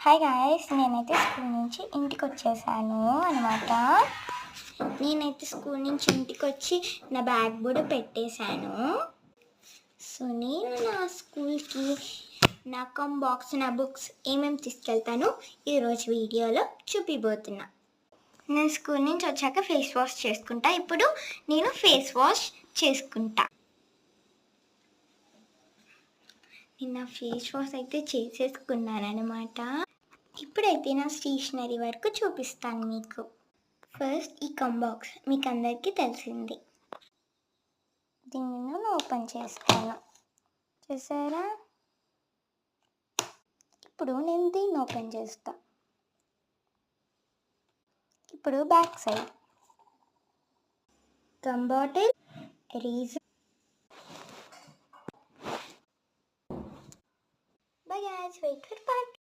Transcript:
Hi guys, నేనైతే school నుంచి ఇంటికి వచ్చేసాను అనమాట. నేనైతే స్కూల్ నుంచి ఇంటికి వచ్చి నా బ్యాగ్ కూడా పెట్టేశాను. సో నేను నా స్కూల్కి నా బాక్స్ నా బుక్స్ ఏమేమి తీసుకెళ్తాను ఈరోజు వీడియోలో చూపిపోతున్నా. నేను స్కూల్ నుంచి వచ్చాక ఫేస్ వాష్ చేసుకుంటా. ఇప్పుడు నేను ఫేస్ వాష్ చేసుకుంటా. నిన్న ఫేస్ వాష్ అయితే చేసేసుకున్నాను అనమాట. ఇప్పుడైతే నా స్టేషనరీ వరకు చూపిస్తాను మీకు. ఫస్ట్ ఈ బాక్స్ మీకు అందరికీ తెలిసింది. దీన్ని నేను ఓపెన్ చేస్తాను, చూసారా? ఇప్పుడు నేను దీన్ని ఓపెన్ చేస్తా. ఇప్పుడు back side bottle, eraser. Bye guys, wait for part